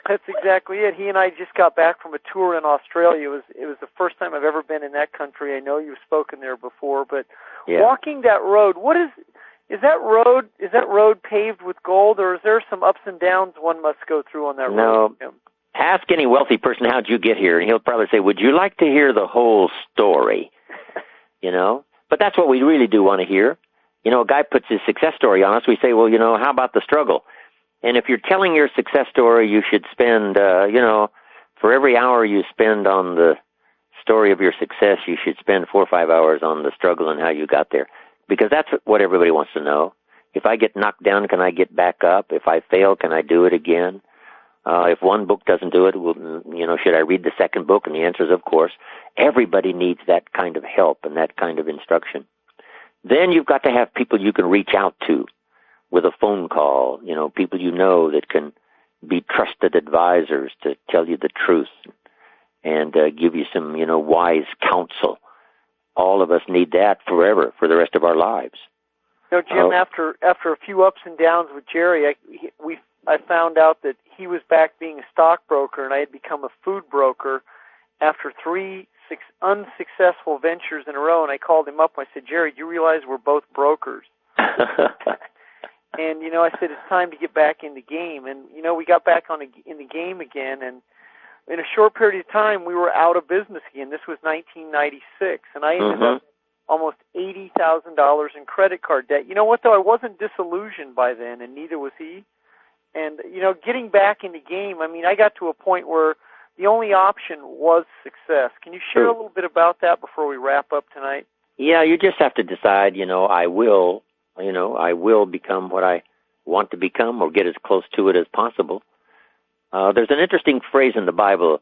That's exactly it. He and I just got back from a tour in Australia. It was the first time I've ever been in that country. I know you've spoken there before, but walking that road, is that road paved with gold, or is there some ups and downs one must go through on that road? No. Ask any wealthy person, how'd you get here? And he'll probably say, would you like to hear the whole story? But that's what we really do want to hear. A guy puts his success story on us. We say, well, how about the struggle? And if you're telling your success story, you should spend, for every hour you spend on the story of your success, you should spend 4 or 5 hours on the struggle and how you got there. Because that's what everybody wants to know. If I get knocked down, can I get back up? If I fail, can I do it again? If one book doesn't do it, should I read the second book? And the answer is, of course. Everybody needs that kind of help and that kind of instruction. Then you've got to have people you can reach out to with a phone call, people that can be trusted advisors to tell you the truth and give you some, wise counsel. All of us need that forever, for the rest of our lives. Jim, after a few ups and downs with Jerry, I found out that he was back being a stockbroker, and I had become a food broker after 3 unsuccessful ventures in a row. And I called him up and I said, Jerry, do you realize we're both brokers? And, I said, it's time to get back in the game. And, we got back in the game again. And in a short period of time, we were out of business again. This was 1996. And I ended up almost $80,000 in credit card debt. You know what, though? I wasn't disillusioned by then, and neither was he. And, getting back in the game, I got to a point where the only option was success. Can you share a little bit about that before we wrap up tonight? Yeah, you just have to decide, I will become what I want to become or get as close to it as possible. There's an interesting phrase in the Bible,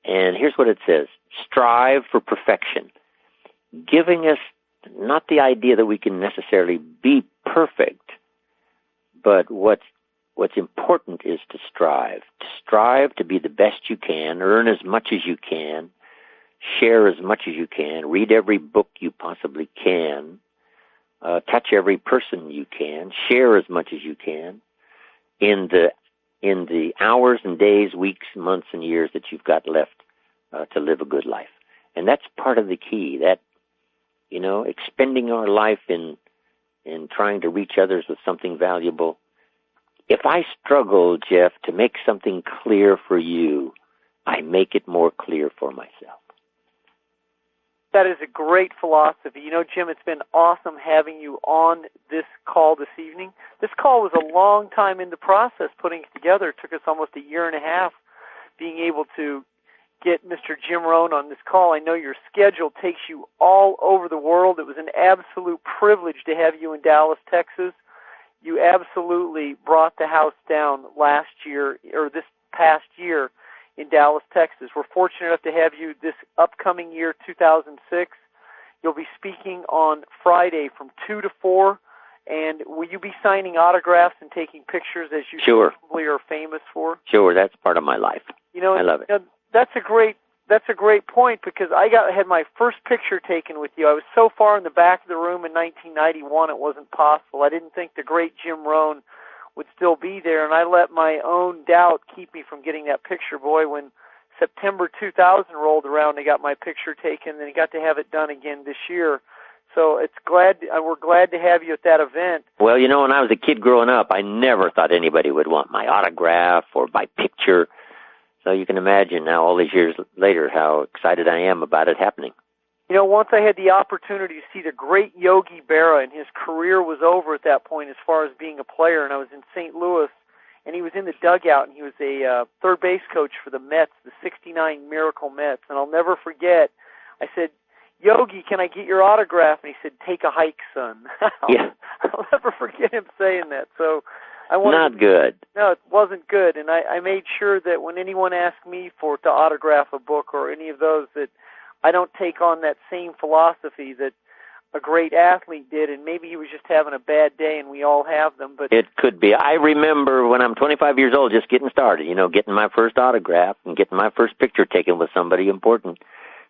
and here's what it says: strive for perfection, giving us not the idea that we can necessarily be perfect, but what's important is to strive. To strive to be the best you can, earn as much as you can, share as much as you can, read every book you possibly can, touch every person you can, share as much as you can in the hours and days, weeks, months, and years that you've got left to live a good life. And that's part of the key, that, expending our life in trying to reach others with something valuable. If I struggle, Jeff, to make something clear for you, I make it more clear for myself. That is a great philosophy. Jim, it's been awesome having you on this call this evening. This call was a long time in the process putting it together. It took us almost a year and a half being able to get Mr. Jim Rohn on this call. I know your schedule takes you all over the world. It was an absolute privilege to have you in Dallas, Texas. You absolutely brought the house down last year, or this past year, in Dallas, Texas. We're fortunate enough to have you this upcoming year, 2006. You'll be speaking on Friday from 2 to 4. And will you be signing autographs and taking pictures as you probably are famous for? Sure, that's part of my life. I love it. That's a great point, because I had my first picture taken with you. I was so far in the back of the room in 1991 it wasn't possible. I didn't think the great Jim Rohn would still be there, and I let my own doubt keep me from getting that picture. Boy, when September 2000 rolled around, I got my picture taken, and I got to have it done again this year. So we're glad to have you at that event. Well, when I was a kid growing up, I never thought anybody would want my autograph or my picture. So you can imagine now, all these years later, how excited I am about it happening. Once I had the opportunity to see the great Yogi Berra, and his career was over at that point as far as being a player, and I was in St. Louis, and he was in the dugout, and he was a third base coach for the Mets, the 69 Miracle Mets. And I'll never forget, I said, Yogi, can I get your autograph? And he said, take a hike, son. I'll never forget him saying that. So Not good. No, it wasn't good. And I made sure that when anyone asked me to autograph a book or any of those, that I don't take on that same philosophy that a great athlete did, and maybe he was just having a bad day, and we all have them. But it could be. I remember when I'm 25 years old, just getting started, getting my first autograph and getting my first picture taken with somebody important.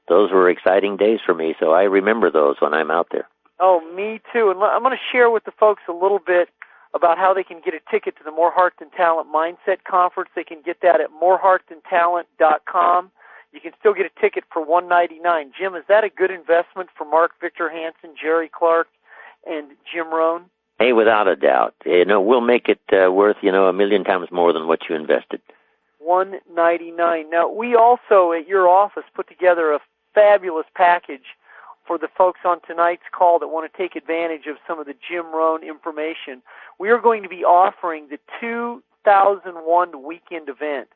Those were exciting days for me, so I remember those when I'm out there. Oh, me too. And I'm going to share with the folks a little bit about how they can get a ticket to the More Heart Than Talent Mindset Conference. They can get that at moreheartthantalent.com. You can still get a ticket for $199. Jim, is that a good investment for Mark Victor Hansen, Jerry Clark, and Jim Rohn? Hey, without a doubt. We'll make it worth, a million times more than what you invested. $199. Now, we also, at your office, put together a fabulous package for the folks on tonight's call that want to take advantage of some of the Jim Rohn information. We are going to be offering the 2001 weekend event.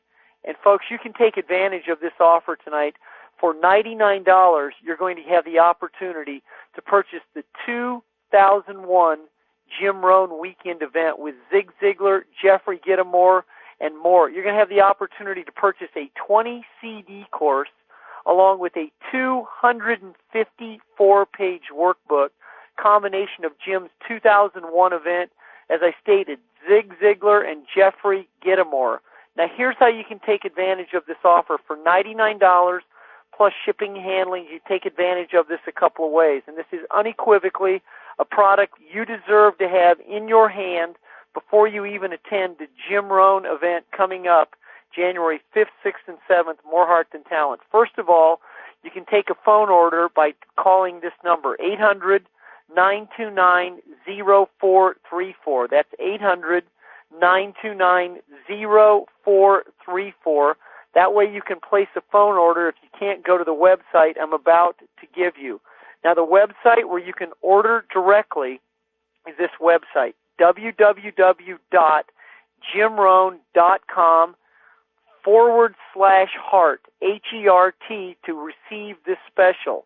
And folks, you can take advantage of this offer tonight. For $99, you're going to have the opportunity to purchase the 2001 Jim Rohn weekend event with Zig Ziglar, Jeffrey Gittimore, and more. You're going to have the opportunity to purchase a 20-CD course along with a 254-page workbook, combination of Jim's 2001 event, as I stated, Zig Ziglar and Jeffrey Gittimore. Now, here's how you can take advantage of this offer. For $99 plus shipping and handling, you take advantage of this a couple of ways. And this is unequivocally a product you deserve to have in your hand before you even attend the Jim Rohn event coming up January 5th, 6th, and 7th, More Heart Than Talent. First of all, you can take a phone order by calling this number, 800-929-0434. That's 800-929-0434. That way you can place a phone order if you can't go to the website I'm about to give you. Now, the website where you can order directly is this website, www.jimrohn.com/heart, H-E-R-T, to receive this special.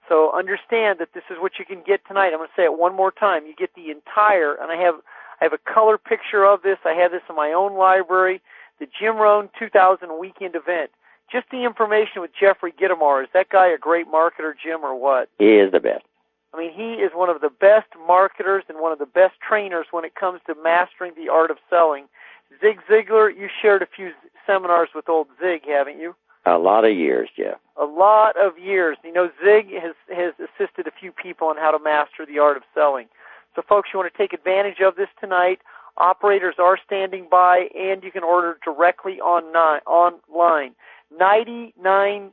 So understand that this is what you can get tonight. I'm going to say it one more time. You get the entire, and I have a color picture of this. I have this in my own library, the Jim Rohn 2000 weekend event. Just the information with Jeffery Gittimar. Is that guy a great marketer, Jim, or what? He is the best. I mean, he is one of the best marketers and one of the best trainers when it comes to mastering the art of selling. Zig Ziglar, you shared a few seminars with old Zig, haven't you? A lot of years, Jeff. A lot of years. You know, Zig has assisted a few people on how to master the art of selling. So, folks, you want to take advantage of this tonight. Operators are standing by, and you can order directly online. $99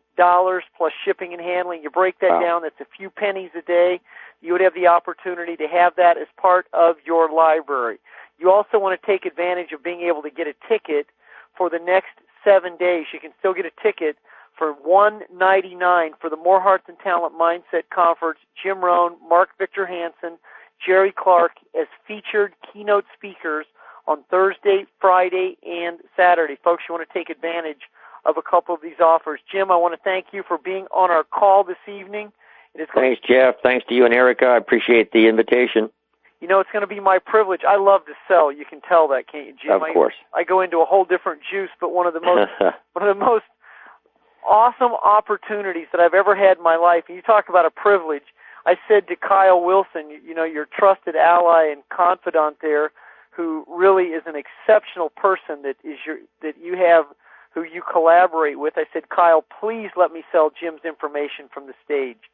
plus shipping and handling. You break that down, that's a few pennies a day. You would have the opportunity to have that as part of your library. You also want to take advantage of being able to get a ticket for the next 7 days. You can still get a ticket for $199 for the More Heart Than Talent Mindset Conference. Jim Rohn, Mark Victor Hansen, Jerry Clark as featured keynote speakers on Thursday, Friday, and Saturday. Folks, you want to take advantage of a couple of these offers. Jim, I want to thank you for being on our call this evening. Thanks, Jeff. Thanks to you and Erica. I appreciate the invitation. You know, it's going to be my privilege. I love to sell. You can tell that, can't you, Jim? Of course. I go into a whole different juice, but one of the most awesome opportunities that I've ever had in my life. And you talk about a privilege. I said to Kyle Wilson, you know, your trusted ally and confidant there, who really is an exceptional person that you have, who you collaborate with. I said, Kyle, please let me sell Jim's information from the stage.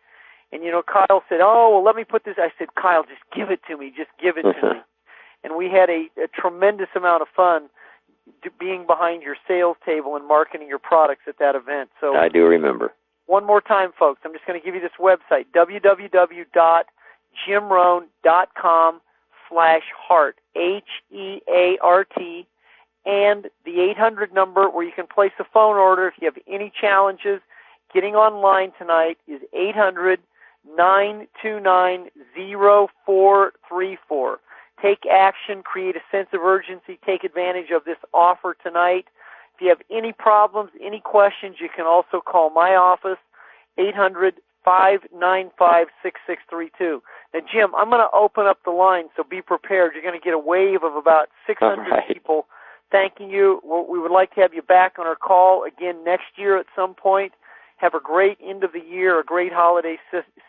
And, you know, Kyle said, oh, well, let me put this. I said, Kyle, just give it to me. Just give it to me. And we had a tremendous amount of fun being behind your sales table and marketing your products at that event. So I do remember. One more time, folks. I'm just going to give you this website, www.jimrohn.com/heart, H-E-A-R-T, and the 800 number where you can place a phone order if you have any challenges getting online tonight is 800-929-0434. Take action, create a sense of urgency, take advantage of this offer tonight. If you have any problems, any questions, you can also call my office, 800-595-6632. Now, Jim, I'm going to open up the line, so be prepared. You're going to get a wave of about 600 people thanking you. We would like to have you back on our call again next year at some point. Have a great end of the year, a great holiday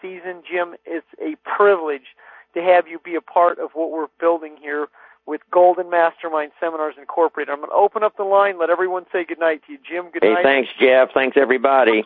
season. Jim, it's a privilege to have you be a part of what we're building here with Golden Mastermind Seminars Incorporated. I'm going to open up the line, let everyone say goodnight to you. Jim, good night. Hey, thanks, Jeff. Thanks, everybody.